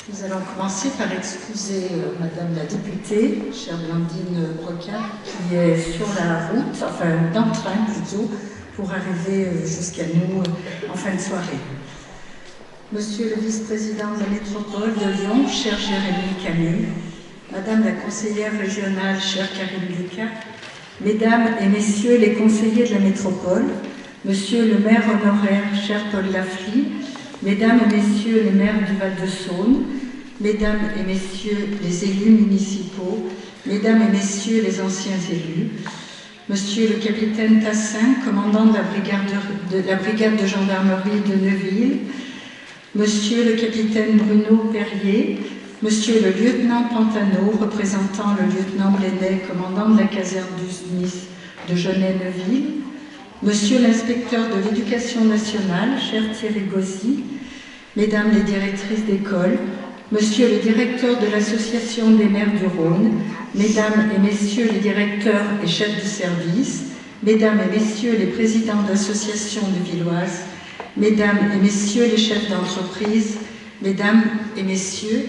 Nous allons commencer par excuser Madame la députée, chère Blandine Brocard, qui est sur la route, enfin dans le train plutôt, pour arriver jusqu'à nous en fin de soirée. Monsieur le vice-président de la métropole de Lyon, cher Jérémy Camus, Madame la conseillère régionale, chère Karine Lucas, Mesdames et Messieurs les conseillers de la métropole, Monsieur le maire honoraire, cher Paul Lafly, Mesdames et Messieurs les maires du Val-de-Saône, Mesdames et Messieurs les élus municipaux, Mesdames et Messieurs les anciens élus, Monsieur le capitaine Tassin, commandant de la brigade de gendarmerie de Neuville, Monsieur le capitaine Bruno Perrier, Monsieur le lieutenant Pantano, représentant le lieutenant Blenay, commandant de la caserne du SMIS de Genève-Neuville, Monsieur l'inspecteur de l'éducation nationale, cher Thierry Gauzy, Mesdames les directrices d'école, Monsieur le directeur de l'Association des maires du Rhône, Mesdames et Messieurs les directeurs et chefs de service, Mesdames et Messieurs les présidents d'associations de Villoise, Mesdames et Messieurs les chefs d'entreprise, Mesdames et Messieurs,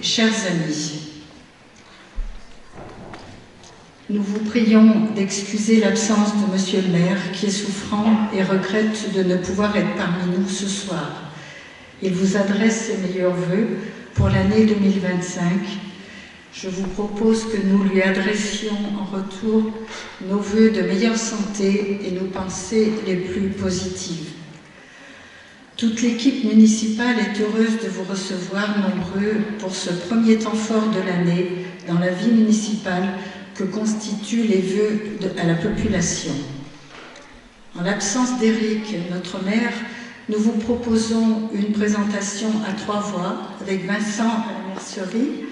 chers amis. Nous vous prions d'excuser l'absence de Monsieur le maire qui est souffrant et regrette de ne pouvoir être parmi nous ce soir. Il vous adresse ses meilleurs vœux pour l'année 2025. Je vous propose que nous lui adressions en retour nos vœux de meilleure santé et nos pensées les plus positives. Toute l'équipe municipale est heureuse de vous recevoir nombreux pour ce premier temps fort de l'année dans la vie municipale que constituent les vœux à la population. En l'absence d'Éric, notre maire, nous vous proposons une présentation à 3 voix avec Vincent à la mercerie,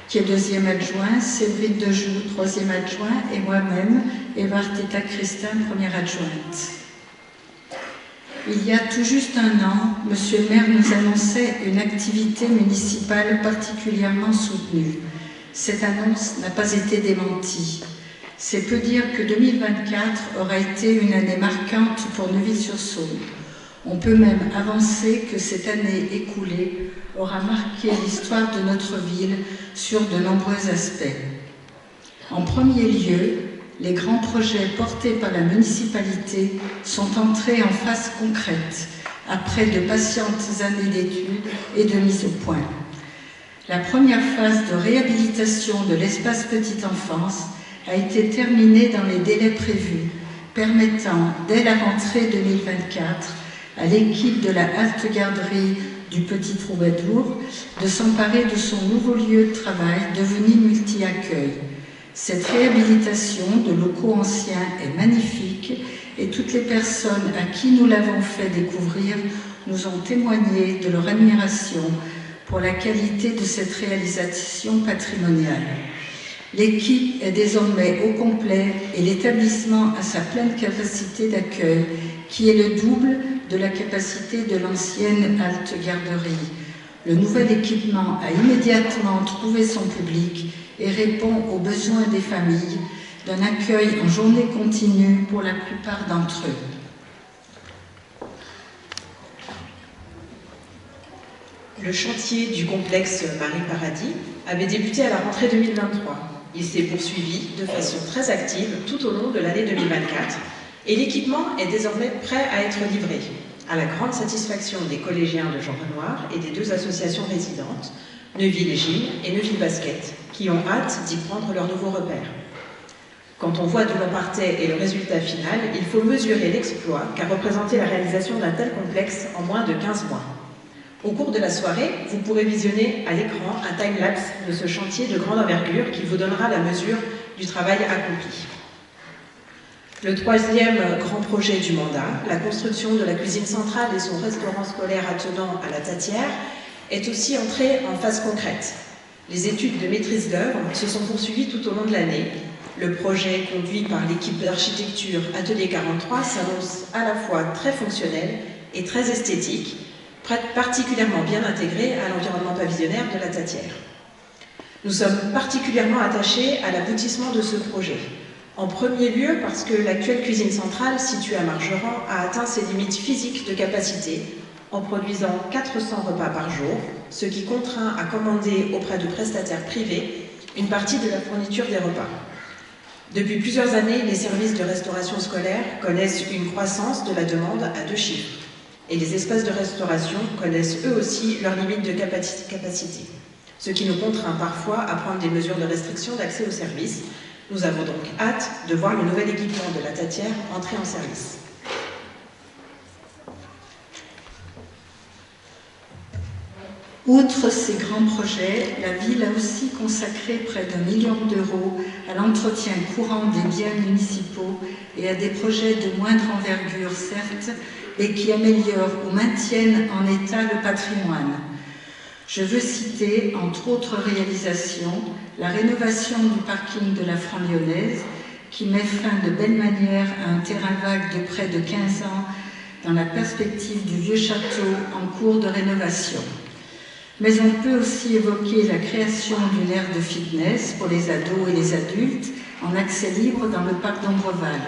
qui est 2e adjoint, Séverine Dejoux, 3e adjoint, et moi-même, Eva Arteta-Christin, 1re adjointe. Il y a tout juste un an, Monsieur le maire nous annonçait une activité municipale particulièrement soutenue. Cette annonce n'a pas été démentie. C'est peu dire que 2024 aura été une année marquante pour Neuville-sur-Saône. On peut même avancer que cette année écoulée aura marqué l'histoire de notre ville sur de nombreux aspects. En premier lieu, les grands projets portés par la municipalité sont entrés en phase concrète après de patientes années d'études et de mise au point. La première phase de réhabilitation de l'espace petite enfance a été terminée dans les délais prévus, permettant, dès la rentrée 2024, à l'équipe de la halte garderie du Petit Troubadour de s'emparer de son nouveau lieu de travail devenu multi-accueil. Cette réhabilitation de locaux anciens est magnifique et toutes les personnes à qui nous l'avons fait découvrir nous ont témoigné de leur admiration pour la qualité de cette réalisation patrimoniale. L'équipe est désormais au complet et l'établissement a sa pleine capacité d'accueil, qui est le double de la capacité de l'ancienne halte garderie. Le nouvel équipement a immédiatement trouvé son public et répond aux besoins des familles d'un accueil en journée continue pour la plupart d'entre eux. Le chantier du complexe Marie Paradis avait débuté à la rentrée 2023. Il s'est poursuivi de façon très active tout au long de l'année 2024 et l'équipement est désormais prêt à être livré, à la grande satisfaction des collégiens de Jean Renoir et des 2 associations résidentes, Neuville et Gilles et Neuville Basket, qui ont hâte d'y prendre leur nouveau repère. Quand on voit d'où l'on partait et le résultat final, il faut mesurer l'exploit qu'a représenté la réalisation d'un tel complexe en moins de 15 mois. Au cours de la soirée, vous pourrez visionner à l'écran un time-lapse de ce chantier de grande envergure qui vous donnera la mesure du travail accompli. Le 3e grand projet du mandat, la construction de la cuisine centrale et son restaurant scolaire attenant à la Tatière, est aussi entré en phase concrète. Les études de maîtrise d'œuvre se sont poursuivies tout au long de l'année. Le projet conduit par l'équipe d'architecture Atelier 43 s'annonce à la fois très fonctionnel et très esthétique, particulièrement bien intégré à l'environnement pavillonnaire de la Tatière. Nous sommes particulièrement attachés à l'aboutissement de ce projet. En premier lieu parce que l'actuelle cuisine centrale, située à Margeran, a atteint ses limites physiques de capacité, en produisant 400 repas par jour, ce qui contraint à commander auprès de prestataires privés une partie de la fourniture des repas. Depuis plusieurs années, les services de restauration scolaire connaissent une croissance de la demande à 2 chiffres. Et les espaces de restauration connaissent eux aussi leurs limites de capacité, ce qui nous contraint parfois à prendre des mesures de restriction d'accès aux services. Nous avons donc hâte de voir le nouvel équipement de la Tatière entrer en service. Outre ces grands projets, la ville a aussi consacré près d'1 million d'euros à l'entretien courant des biens municipaux et à des projets de moindre envergure, certes, et qui améliorent ou maintiennent en état le patrimoine. Je veux citer, entre autres réalisations, la rénovation du parking de la Franc-Lyonnaise, qui met fin de belle manière à un terrain vague de près de 15 ans dans la perspective du vieux château en cours de rénovation. Mais on peut aussi évoquer la création d'une aire de fitness pour les ados et les adultes en accès libre dans le parc d'Ombreval,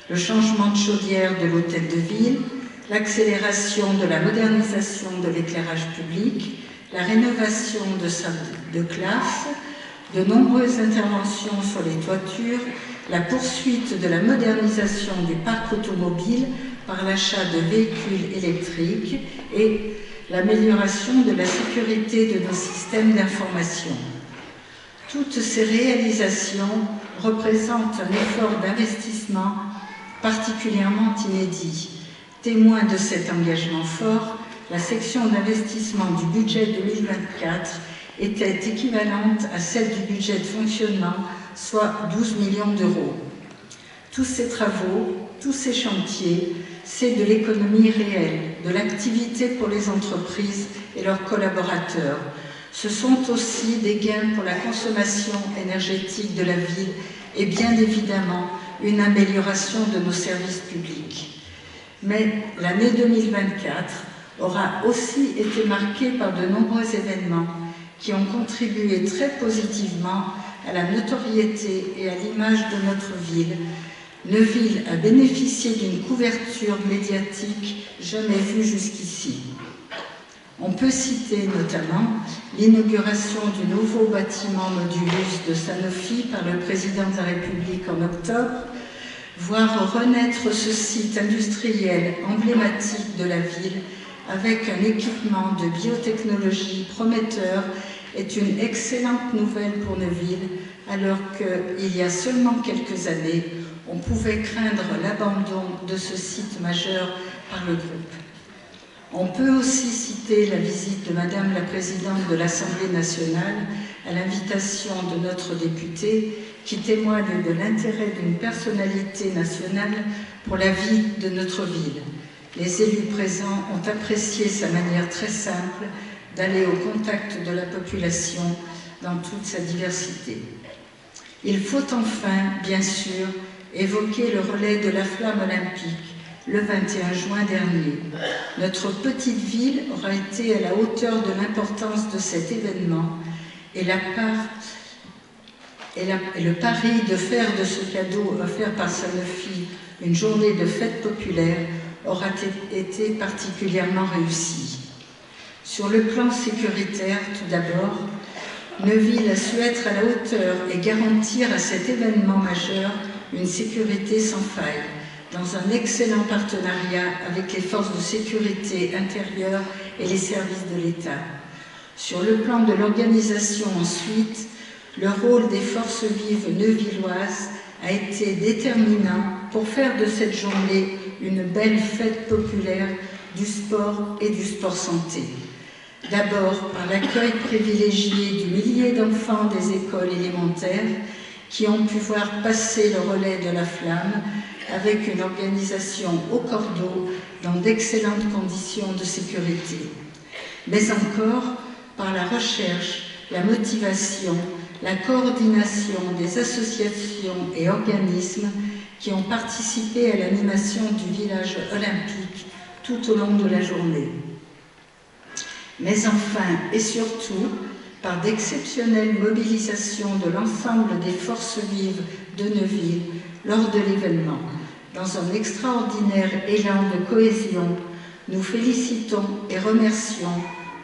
le changement de chaudière de l'hôtel de ville, l'accélération de la modernisation de l'éclairage public, la rénovation de salles de classe, de nombreuses interventions sur les toitures, la poursuite de la modernisation du parc automobile par l'achat de véhicules électriques et l'amélioration de la sécurité de nos systèmes d'information. Toutes ces réalisations représentent un effort d'investissement particulièrement inédit. Témoin de cet engagement fort, la section d'investissement du budget 2024 était équivalente à celle du budget de fonctionnement, soit 12 millions d'euros. Tous ces travaux, tous ces chantiers, c'est de l'économie réelle, de l'activité pour les entreprises et leurs collaborateurs. Ce sont aussi des gains pour la consommation énergétique de la ville et bien évidemment une amélioration de nos services publics. Mais l'année 2024 aura aussi été marquée par de nombreux événements qui ont contribué très positivement à la notoriété et à l'image de notre ville. Neuville a bénéficié d'une couverture médiatique jamais vue jusqu'ici. On peut citer notamment l'inauguration du nouveau bâtiment Modulus de Sanofi par le président de la République en octobre, voir renaître ce site industriel emblématique de la ville avec un équipement de biotechnologie prometteur est une excellente nouvelle pour Neuville, alors qu'il y a seulement quelques années, on pouvait craindre l'abandon de ce site majeur par le groupe. On peut aussi citer la visite de Madame la Présidente de l'Assemblée nationale à l'invitation de notre député qui témoigne de l'intérêt d'une personnalité nationale pour la vie de notre ville. Les élus présents ont apprécié sa manière très simple d'aller au contact de la population dans toute sa diversité. Il faut enfin, bien sûr, évoquer le relais de la flamme olympique le 21 juin dernier. Notre petite ville aura été à la hauteur de l'importance de cet événement et le pari de faire de ce cadeau offert par Sanofi une journée de fête populaire aura été particulièrement réussi. Sur le plan sécuritaire, tout d'abord, Neuville a su être à la hauteur et garantir à cet événement majeur une sécurité sans faille, dans un excellent partenariat avec les forces de sécurité intérieure et les services de l'État. Sur le plan de l'organisation ensuite, le rôle des forces vives neuvilloises a été déterminant pour faire de cette journée une belle fête populaire du sport et du sport santé. D'abord par l'accueil privilégié du millier d'enfants des écoles élémentaires qui ont pu voir passer le relais de la flamme avec une organisation au cordeau dans d'excellentes conditions de sécurité. Mais encore par la recherche, la motivation, la coordination des associations et organismes qui ont participé à l'animation du village olympique tout au long de la journée. Mais enfin et surtout, par d'exceptionnelles mobilisations de l'ensemble des forces vives de Neuville lors de l'événement. Dans un extraordinaire élan de cohésion, nous félicitons et remercions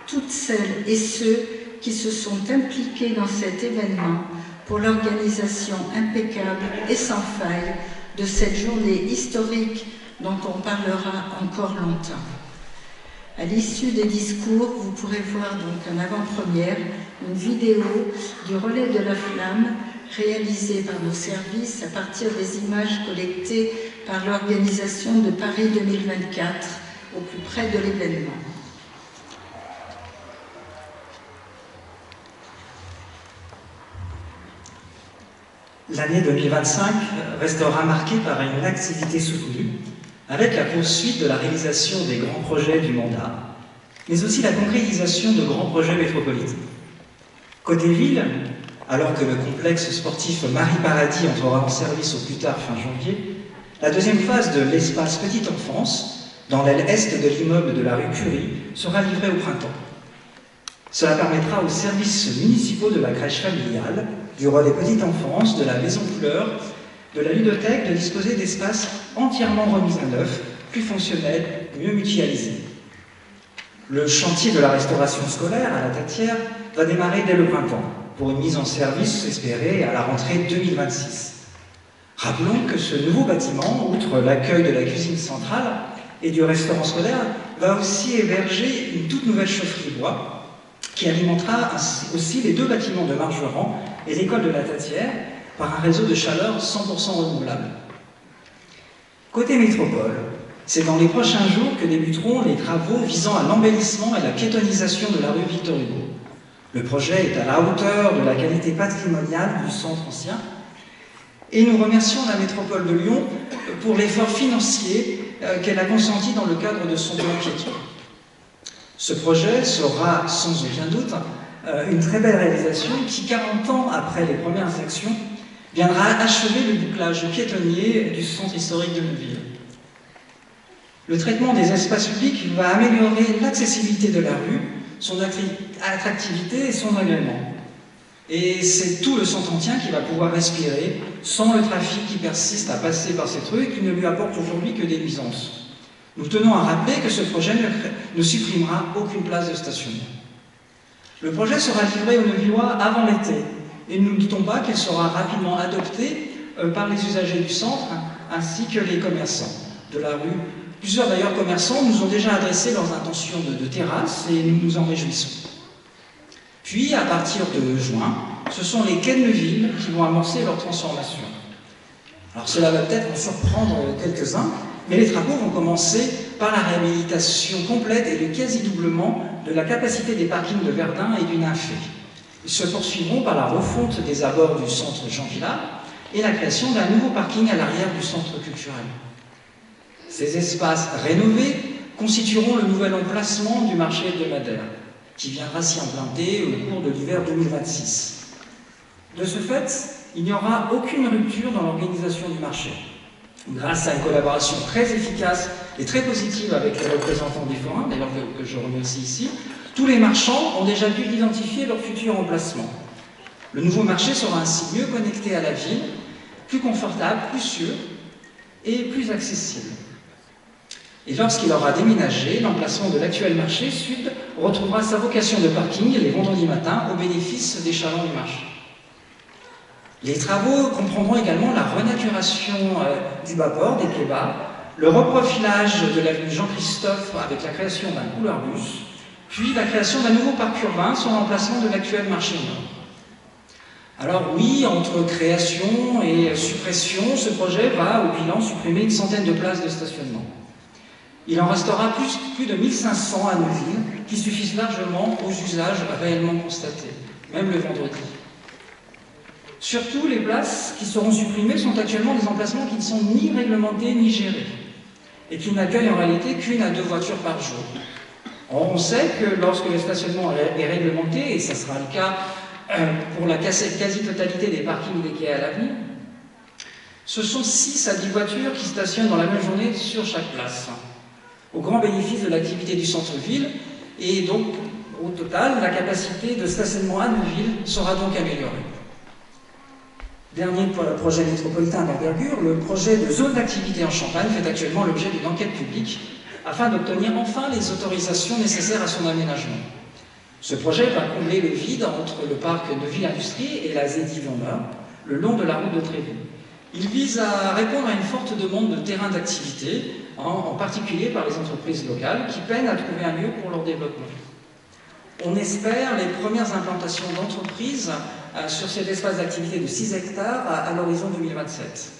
toutes celles et ceux qui se sont impliqués dans cet événement pour l'organisation impeccable et sans faille de cette journée historique dont on parlera encore longtemps. À l'issue des discours, vous pourrez voir donc en avant-première une vidéo du relais de la flamme réalisée par nos services à partir des images collectées par l'organisation de Paris 2024 au plus près de l'événement. L'année 2025 restera marquée par une activité soutenue, avec la poursuite de la réalisation des grands projets du mandat, mais aussi la concrétisation de grands projets métropolitains. Côté ville, alors que le complexe sportif Marie Paradis entrera en service au plus tard fin janvier, la deuxième phase de l'espace Petite Enfance, dans l'aile est de l'immeuble de la rue Curie, sera livrée au printemps. Cela permettra aux services municipaux de la crèche familiale, du relais Petite Enfance, de la maison Fleur, de la ludothèque de disposer d'espaces entièrement remis à neuf, plus fonctionnels, mieux mutualisés. Le chantier de la restauration scolaire à la Tatière va démarrer dès le printemps, pour une mise en service espérée à la rentrée 2026. Rappelons que ce nouveau bâtiment, outre l'accueil de la cuisine centrale et du restaurant scolaire, va aussi héberger une toute nouvelle chaufferie bois qui alimentera aussi les deux bâtiments de Margeran et l'école de la Tatière par un réseau de chaleur 100% renouvelable. Côté métropole, c'est dans les prochains jours que débuteront les travaux visant à l'embellissement et la piétonisation de la rue Victor Hugo. Le projet est à la hauteur de la qualité patrimoniale du centre ancien et nous remercions la métropole de Lyon pour l'effort financier qu'elle a consenti dans le cadre de son plan piéton. Ce projet sera sans aucun doute une très belle réalisation qui, 40 ans après les premières sections, viendra achever le bouclage piétonnier du centre historique de Neuville. Le traitement des espaces publics va améliorer l'accessibilité de la rue, son attractivité et son agrément. Et c'est tout le centre entier qui va pouvoir respirer sans le trafic qui persiste à passer par cette rue et qui ne lui apporte aujourd'hui que des nuisances. Nous tenons à rappeler que ce projet ne supprimera aucune place de stationnement. Le projet sera livré aux Neuvillois avant l'été et nous ne doutons pas qu'il sera rapidement adopté par les usagers du centre ainsi que les commerçants de la rue. Plusieurs d'ailleurs commerçants nous ont déjà adressé leurs intentions de terrasse et nous nous en réjouissons. Puis, à partir de juin, ce sont les quais de Neuville qui vont amorcer leur transformation. Alors cela va peut-être en surprendre quelques-uns, mais les travaux vont commencer par la réhabilitation complète et le quasi-doublement de la capacité des parkings de Verdun et du Nymphée. Ils se poursuivront par la refonte des abords du centre Jean Villard et la création d'un nouveau parking à l'arrière du centre culturel. Ces espaces rénovés constitueront le nouvel emplacement du marché hebdomadaire, qui viendra s'y implanter au cours de l'hiver 2026. De ce fait, il n'y aura aucune rupture dans l'organisation du marché. Grâce à une collaboration très efficace et très positive avec les représentants des forains, d'ailleurs que je remercie ici, tous les marchands ont déjà pu identifier leur futur emplacement. Le nouveau marché sera ainsi mieux connecté à la ville, plus confortable, plus sûr et plus accessible. Et lorsqu'il aura déménagé, l'emplacement de l'actuel marché sud retrouvera sa vocation de parking les vendredis matins au bénéfice des chalands du marché. Les travaux comprendront également la renaturation du bas-port, des quais bas, le reprofilage de l'avenue Jean-Christophe avec la création d'un couloir-bus, puis la création d'un nouveau parc urbain sur l'emplacement de l'actuel marché nord. Alors oui, entre création et suppression, ce projet va au bilan supprimer une centaine de places de stationnement. Il en restera plus de 1500 à Neuville, qui suffisent largement aux usages réellement constatés, même le vendredi. Surtout, les places qui seront supprimées sont actuellement des emplacements qui ne sont ni réglementés ni gérés, et qui n'accueillent en réalité qu'une à deux voitures par jour. Or, on sait que lorsque le stationnement est réglementé, et ça sera le cas pour la quasi-totalité des parkings des quais à l'avenir, ce sont 6 à 10 voitures qui stationnent dans la même journée sur chaque place, au grand bénéfice de l'activité du centre-ville, et donc, au total, la capacité de stationnement à Neuville sera donc améliorée. Dernier projet métropolitain d'envergure, le projet de zone d'activité en Champagne fait actuellement l'objet d'une enquête publique afin d'obtenir enfin les autorisations nécessaires à son aménagement. Ce projet va combler le vide entre le parc Neuville Industrie et la ZEDI Vendeur, le long de la route de Trévoux. Il vise à répondre à une forte demande de terrain d'activité, en particulier par les entreprises locales qui peinent à trouver un lieu pour leur développement. On espère les premières implantations d'entreprises sur cet espace d'activité de 6 hectares à l'horizon 2027.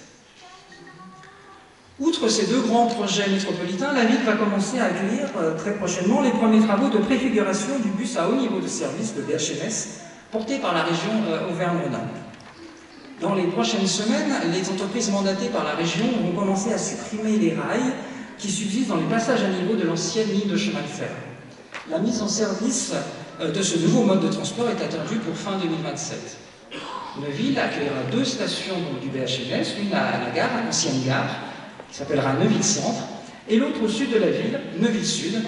Outre ces deux grands projets métropolitains, la ville va commencer à accueillir très prochainement les premiers travaux de préfiguration du bus à haut niveau de service, le BHMS, porté par la région Auvergne-Rhône-Alpes. Dans les prochaines semaines, les entreprises mandatées par la région vont commencer à supprimer les rails qui subsistent dans les passages à niveau de l'ancienne ligne de chemin de fer. La mise en service de ce nouveau mode de transport est attendue pour fin 2027. Neuville accueillera 2 stations du BHMS, une à la gare, l'ancienne gare, qui s'appellera Neuville Centre, et l'autre au sud de la ville, Neuville Sud,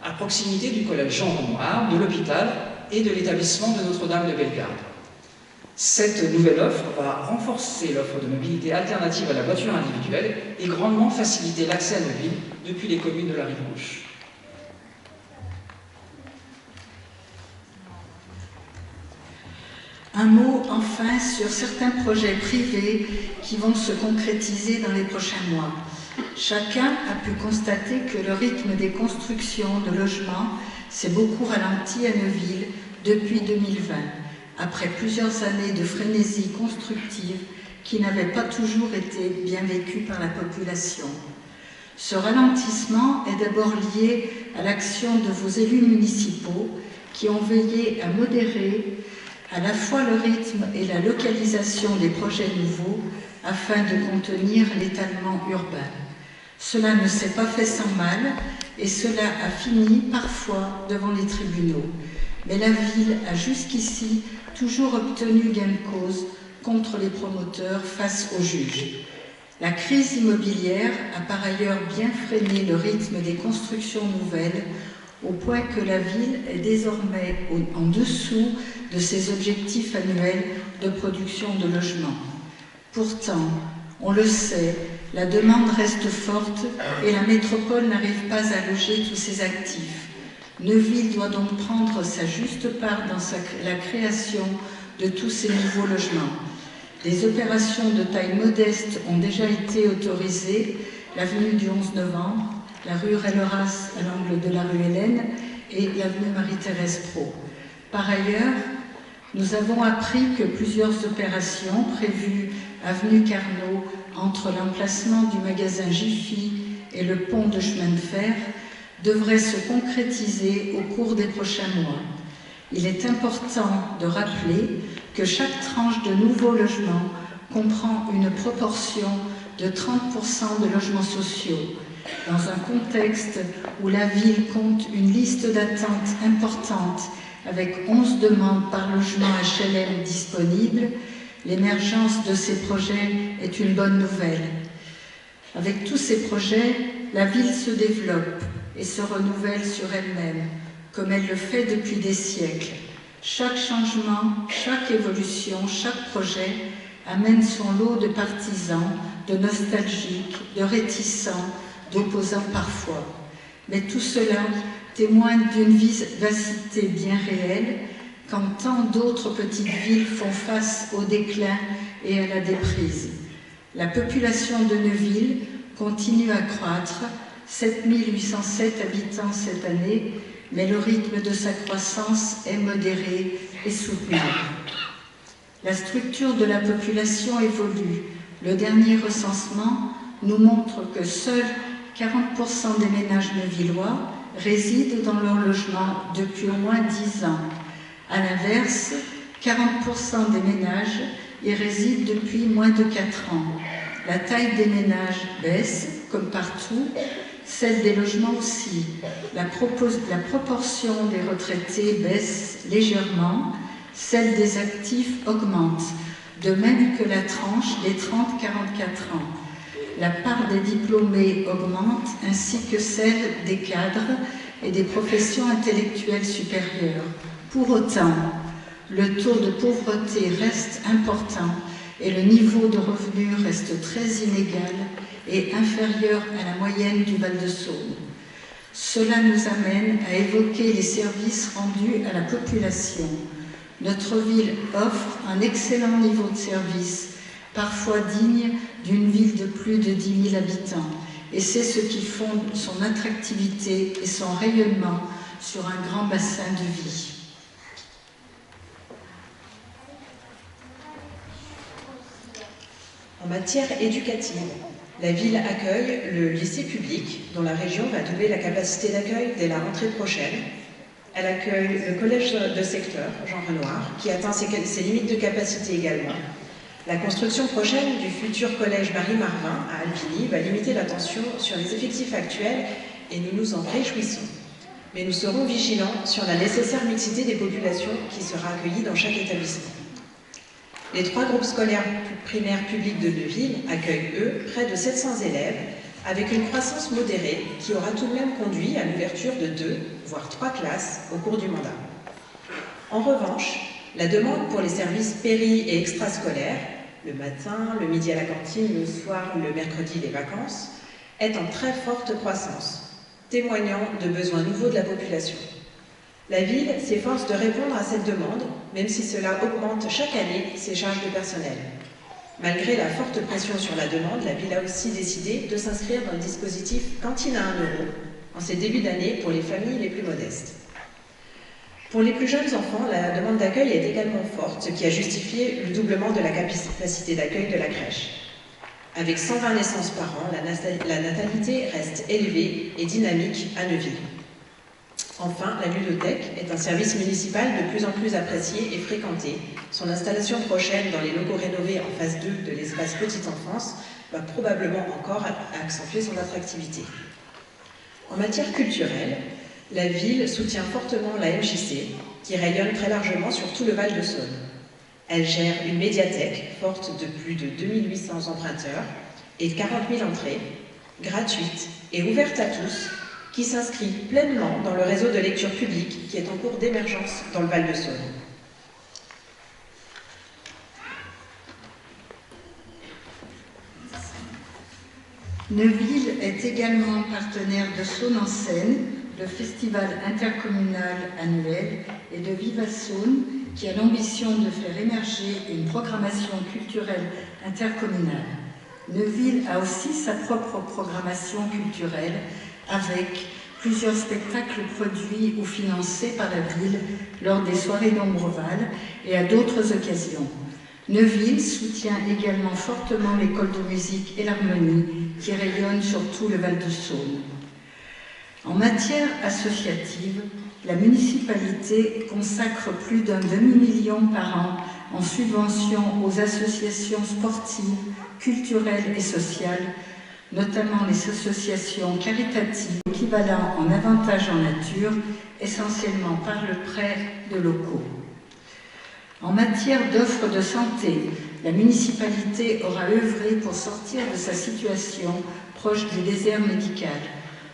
à proximité du collège Jean Renoir, de l'hôpital et de l'établissement de Notre-Dame de Bellegarde. Cette nouvelle offre va renforcer l'offre de mobilité alternative à la voiture individuelle et grandement faciliter l'accès à Neuville depuis les communes de la rive gauche. Un mot enfin sur certains projets privés qui vont se concrétiser dans les prochains mois. Chacun a pu constater que le rythme des constructions de logements s'est beaucoup ralenti à Neuville depuis 2020, après plusieurs années de frénésie constructive qui n'avaient pas toujours été bien vécues par la population. Ce ralentissement est d'abord lié à l'action de vos élus municipaux qui ont veillé à modérer à la fois le rythme et la localisation des projets nouveaux afin de contenir l'étalement urbain. Cela ne s'est pas fait sans mal et cela a fini parfois devant les tribunaux. Mais la ville a jusqu'ici toujours obtenu gain de cause contre les promoteurs face aux juges. La crise immobilière a par ailleurs bien freiné le rythme des constructions nouvelles au point que la ville est désormais en dessous de ses objectifs annuels de production de logements. Pourtant, on le sait, la demande reste forte et la métropole n'arrive pas à loger tous ses actifs. Neuville doit donc prendre sa juste part dans la création de tous ces nouveaux logements. Des opérations de taille modeste ont déjà été autorisées, l'avenue du 11 novembre, la rue Relleras à l'angle de la rue Hélène et l'avenue Marie-Thérèse Pro. Par ailleurs, nous avons appris que plusieurs opérations prévues avenue Carnot entre l'emplacement du magasin Jiffy et le pont de chemin de fer devraient se concrétiser au cours des prochains mois. Il est important de rappeler que chaque tranche de nouveaux logements comprend une proportion de 30% de logements sociaux, dans un contexte où la ville compte une liste d'attente importante avec 11 demandes par logement HLM disponibles. L'émergence de ces projets est une bonne nouvelle. Avec tous ces projets, la ville se développe et se renouvelle sur elle-même, comme elle le fait depuis des siècles. Chaque changement, chaque évolution, chaque projet amène son lot de partisans, de nostalgiques, de réticents, d'opposants parfois. Mais tout cela témoigne d'une vivacité bien réelle quand tant d'autres petites villes font face au déclin et à la déprise. La population de Neuville continue à croître, 7807 habitants cette année, mais le rythme de sa croissance est modéré et soutenable. La structure de la population évolue. Le dernier recensement nous montre que seuls 40% des ménages neuvillois résident dans leur logement depuis au moins 10 ans. À l'inverse, 40% des ménages y résident depuis moins de 4 ans. La taille des ménages baisse, comme partout, celle des logements aussi. La proportion des retraités baisse légèrement, celle des actifs augmente, de même que la tranche des 30-44 ans. La part des diplômés augmente, ainsi que celle des cadres et des professions intellectuelles supérieures. Pour autant, le taux de pauvreté reste important et le niveau de revenu reste très inégal et inférieur à la moyenne du Val-de-Saône. Cela nous amène à évoquer les services rendus à la population. Notre ville offre un excellent niveau de service, parfois digne d'une ville de plus de 10 000 habitants, et c'est ce qui fonde son attractivité et son rayonnement sur un grand bassin de vie. En matière éducative, la ville accueille le lycée public, dont la région va doubler la capacité d'accueil dès la rentrée prochaine. Elle accueille le collège de secteur, Jean Renoir, qui atteint ses limites de capacité également. La construction prochaine du futur collège Marie-Marvin à Alpigny va limiter la tension sur les effectifs actuels et nous nous en réjouissons. Mais nous serons vigilants sur la nécessaire mixité des populations qui sera accueillie dans chaque établissement. Les 3 groupes scolaires primaires publics de Neuville accueillent, eux, près de 700 élèves, avec une croissance modérée qui aura tout de même conduit à l'ouverture de 2, voire 3 classes au cours du mandat. En revanche, la demande pour les services péri- et extrascolaires, le matin, le midi à la cantine, le soir, le mercredi, les vacances, est en très forte croissance, témoignant de besoins nouveaux de la population. La ville s'efforce de répondre à cette demande, même si cela augmente chaque année ses charges de personnel. Malgré la forte pression sur la demande, la ville a aussi décidé de s'inscrire dans le dispositif Cantine à 1 € en ces débuts d'année pour les familles les plus modestes. Pour les plus jeunes enfants, la demande d'accueil est également forte, ce qui a justifié le doublement de la capacité d'accueil de la crèche. Avec 120 naissances par an, la natalité reste élevée et dynamique à Neuville. Enfin, la ludothèque est un service municipal de plus en plus apprécié et fréquenté. Son installation prochaine dans les locaux rénovés en phase 2 de l'espace Petite Enfance va probablement encore accentuer son attractivité. En matière culturelle, la ville soutient fortement la MJC, qui rayonne très largement sur tout le Val-de-Saône. Elle gère une médiathèque forte de plus de 2800 emprunteurs et 40 000 entrées, gratuite et ouverte à tous, qui s'inscrit pleinement dans le réseau de lecture publique qui est en cours d'émergence dans le Val-de-Saône. Neuville est également partenaire de Saône en Seine, le festival intercommunal annuel, et de Viva Saône, qui a l'ambition de faire émerger une programmation culturelle intercommunale. Neuville a aussi sa propre programmation culturelle, avec plusieurs spectacles produits ou financés par la ville lors des soirées d'Ombreval et à d'autres occasions. Neuville soutient également fortement l'école de musique et l'harmonie qui rayonne sur tout le Val-de-Saône. En matière associative, la municipalité consacre plus d'un demi-million par an en subventions aux associations sportives, culturelles et sociales, notamment les associations caritatives équivalent en avantages en nature, essentiellement par le prêt de locaux. En matière d'offres de santé, la municipalité aura œuvré pour sortir de sa situation proche du désert médical.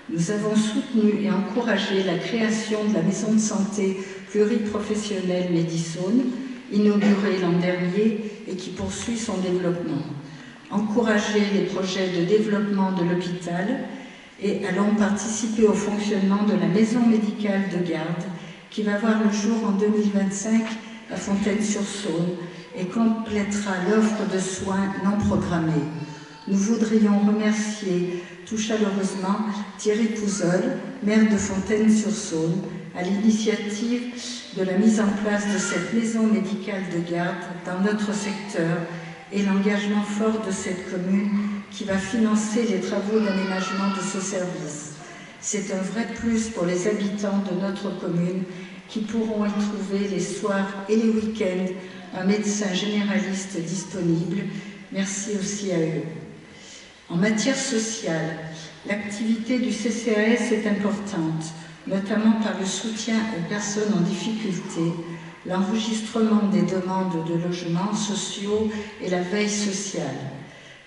Nous avons soutenu et encouragé la création de la maison de santé pluriprofessionnelle Médisaône, inaugurée l'an dernier et qui poursuit son développement. Encourager les projets de développement de l'hôpital et allons participer au fonctionnement de la maison médicale de garde qui va voir le jour en 2025 à Fontaine-sur-Saône et complétera l'offre de soins non programmés. Nous voudrions remercier tout chaleureusement Thierry Pouzol, maire de Fontaine-sur-Saône, à l'initiative de la mise en place de cette maison médicale de garde dans notre secteur et l'engagement fort de cette commune qui va financer les travaux d'aménagement de ce service. C'est un vrai plus pour les habitants de notre commune qui pourront y trouver les soirs et les week-ends un médecin généraliste disponible. Merci aussi à eux. En matière sociale, l'activité du CCAS est importante, notamment par le soutien aux personnes en difficulté, l'enregistrement des demandes de logements sociaux et la veille sociale.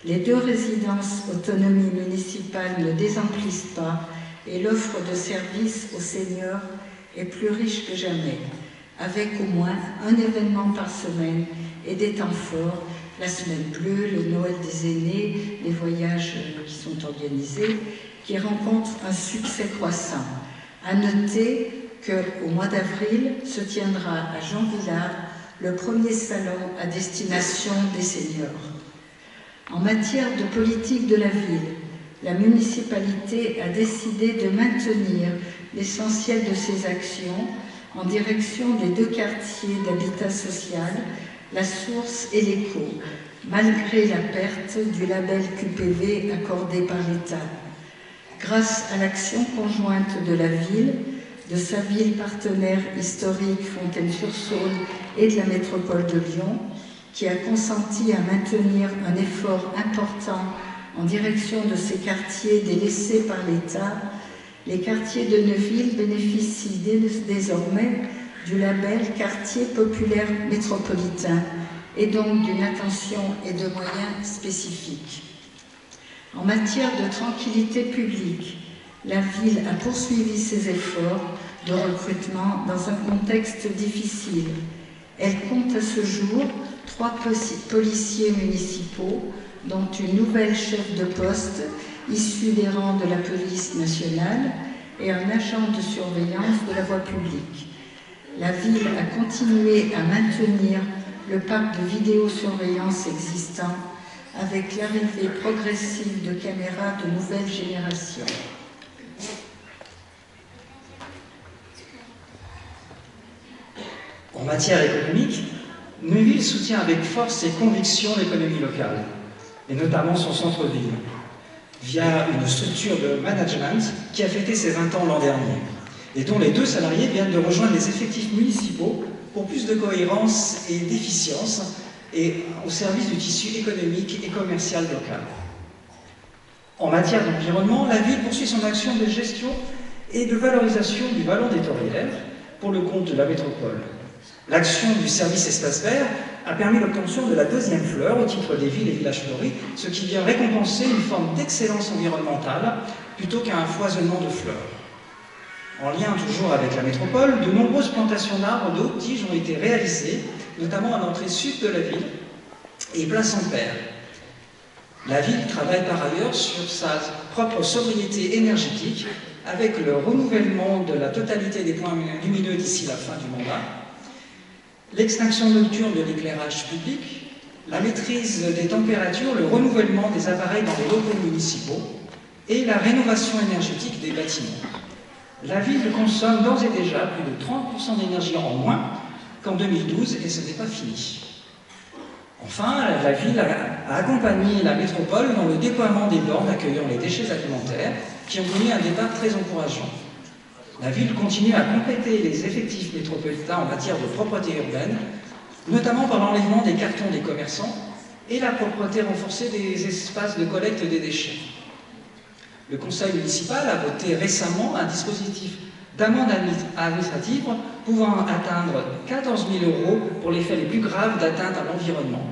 Les 2 résidences autonomie municipale ne désemplissent pas et l'offre de services aux seniors est plus riche que jamais, avec au moins un événement par semaine et des temps forts la Semaine Bleue, le Noël des aînés, les voyages qui sont organisés, qui rencontrent un succès croissant. À noter qu'au mois d'avril se tiendra à Jean Villard le premier salon à destination des seniors. En matière de politique de la ville, la municipalité a décidé de maintenir l'essentiel de ses actions en direction des 2 quartiers d'habitat social, la Source et l'Écho, malgré la perte du label QPV accordé par l'État. Grâce à l'action conjointe de la ville, de sa ville partenaire historique Fontaine-sur-Saône et de la métropole de Lyon, qui a consenti à maintenir un effort important en direction de ces quartiers délaissés par l'État, les quartiers de Neuville bénéficient désormais du label Quartier populaire métropolitain et donc d'une attention et de moyens spécifiques. En matière de tranquillité publique, la ville a poursuivi ses efforts de recrutement dans un contexte difficile. Elle compte à ce jour 3 policiers municipaux, dont une nouvelle chef de poste issue des rangs de la police nationale et un agent de surveillance de la voie publique. La ville a continué à maintenir le parc de vidéosurveillance existant avec l'arrivée progressive de caméras de nouvelle génération. En matière économique, Neuville soutient avec force et conviction l'économie locale, et notamment son centre-ville, via une structure de management qui a fêté ses 20 ans l'an dernier, et dont les 2 salariés viennent de rejoindre les effectifs municipaux pour plus de cohérence et d'efficience, et au service du tissu économique et commercial local. En matière d'environnement, la ville poursuit son action de gestion et de valorisation du vallon des Tourrières pour le compte de la métropole. L'action du service espace vert a permis l'obtention de la 2e fleur au titre des villes et villages fleuris, ce qui vient récompenser une forme d'excellence environnementale plutôt qu'un foisonnement de fleurs. En lien toujours avec la métropole, de nombreuses plantations d'arbres de haute tige ont été réalisées, notamment à l'entrée sud de la ville et place Ampère. La ville travaille par ailleurs sur sa propre sobriété énergétique avec le renouvellement de la totalité des points lumineux d'ici la fin du mandat, l'extinction nocturne de l'éclairage public, la maîtrise des températures, le renouvellement des appareils dans les locaux municipaux et la rénovation énergétique des bâtiments. La ville consomme d'ores et déjà plus de 30% d'énergie en moins qu'en 2012 et ce n'est pas fini. Enfin, la ville a accompagné la métropole dans le déploiement des bornes accueillant les déchets alimentaires qui ont connu un départ très encourageant. La ville continue à compléter les effectifs métropolitains en matière de propreté urbaine, notamment par l'enlèvement des cartons des commerçants et la propreté renforcée des espaces de collecte des déchets. Le conseil municipal a voté récemment un dispositif d'amende administrative pouvant atteindre 14 000 € pour les faits les plus graves d'atteinte à l'environnement.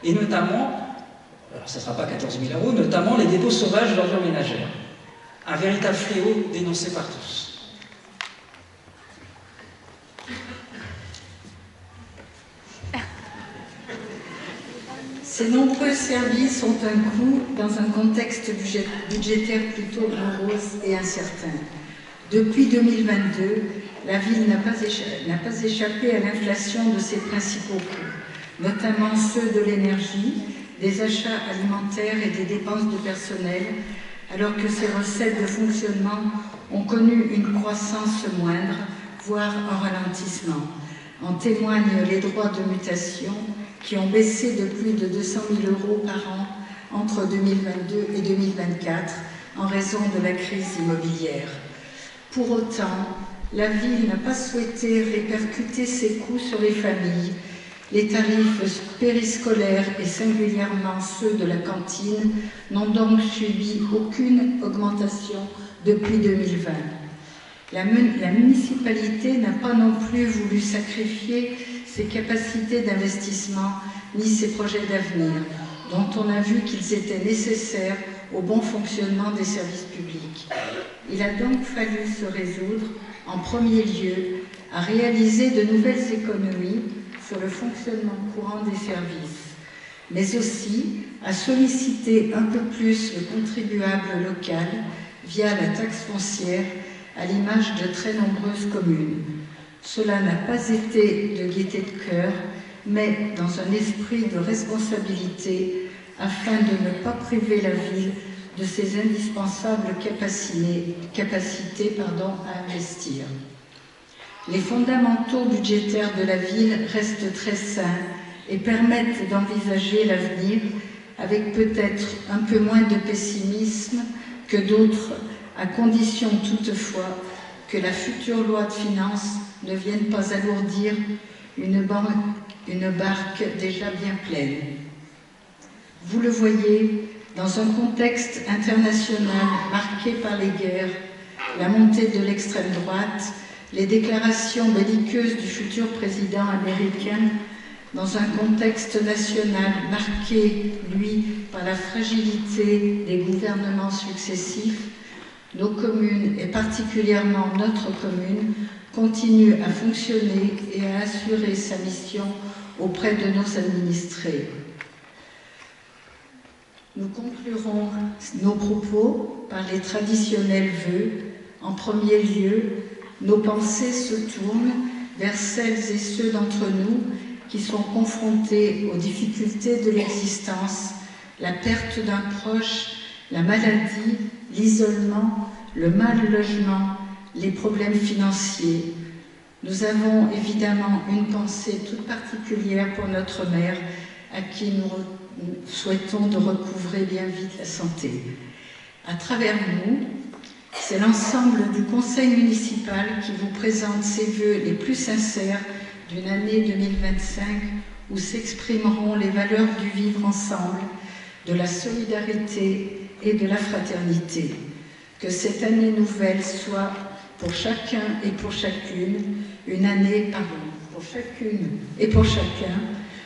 Et notamment, alors ça ne sera pas 14 000 €, notamment les dépôts sauvages d'ordures ménagères. Un véritable fléau dénoncé par tous. Ces nombreux services ont un coût dans un contexte budgétaire plutôt morose et incertain. Depuis 2022, la ville n'a pas échappé à l'inflation de ses principaux coûts, notamment ceux de l'énergie, des achats alimentaires et des dépenses de personnel, alors que ses recettes de fonctionnement ont connu une croissance moindre, voire un ralentissement. En témoignent les droits de mutation qui ont baissé de plus de 200 000 € par an entre 2022 et 2024 en raison de la crise immobilière. Pour autant, la ville n'a pas souhaité répercuter ces coûts sur les familles. Les tarifs périscolaires et singulièrement ceux de la cantine n'ont donc subi aucune augmentation depuis 2020. La municipalité n'a pas non plus voulu sacrifier ses capacités d'investissement ni ses projets d'avenir, dont on a vu qu'ils étaient nécessaires au bon fonctionnement des services publics. Il a donc fallu se résoudre, en premier lieu, à réaliser de nouvelles économies sur le fonctionnement courant des services. mais aussi à solliciter un peu plus le contribuable local via la taxe foncière, à l'image de très nombreuses communes. Cela n'a pas été de gaieté de cœur, mais dans un esprit de responsabilité, afin de ne pas priver la ville de ses indispensables capacités à investir. Les fondamentaux budgétaires de la ville restent très sains et permettent d'envisager l'avenir avec peut-être un peu moins de pessimisme que d'autres, à condition toutefois que la future loi de finances ne vienne pas alourdir une barque déjà bien pleine. Vous le voyez, dans un contexte international marqué par les guerres, la montée de l'extrême droite, les déclarations belliqueuses du futur président américain, dans un contexte national marqué, lui, par la fragilité des gouvernements successifs, nos communes, et particulièrement notre commune, continuent à fonctionner et à assurer sa mission auprès de nos administrés. Nous conclurons nos propos par les traditionnels vœux. En premier lieu, nos pensées se tournent vers celles et ceux d'entre nous qui sont confrontés aux difficultés de l'existence, la perte d'un proche, la maladie, l'isolement, le mal logement, les problèmes financiers. Nous avons évidemment une pensée toute particulière pour notre mère, à qui nous souhaitons de recouvrer bien vite la santé. À travers nous, c'est l'ensemble du conseil municipal qui vous présente ses vœux les plus sincères d'une année 2025 où s'exprimeront les valeurs du vivre ensemble, de la solidarité et de la fraternité. Que cette année nouvelle soit pour chacun et pour chacune une année, pour chacune et pour chacun,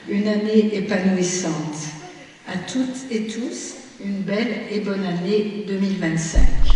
une année épanouissante. À toutes et tous, une belle et bonne année 2025.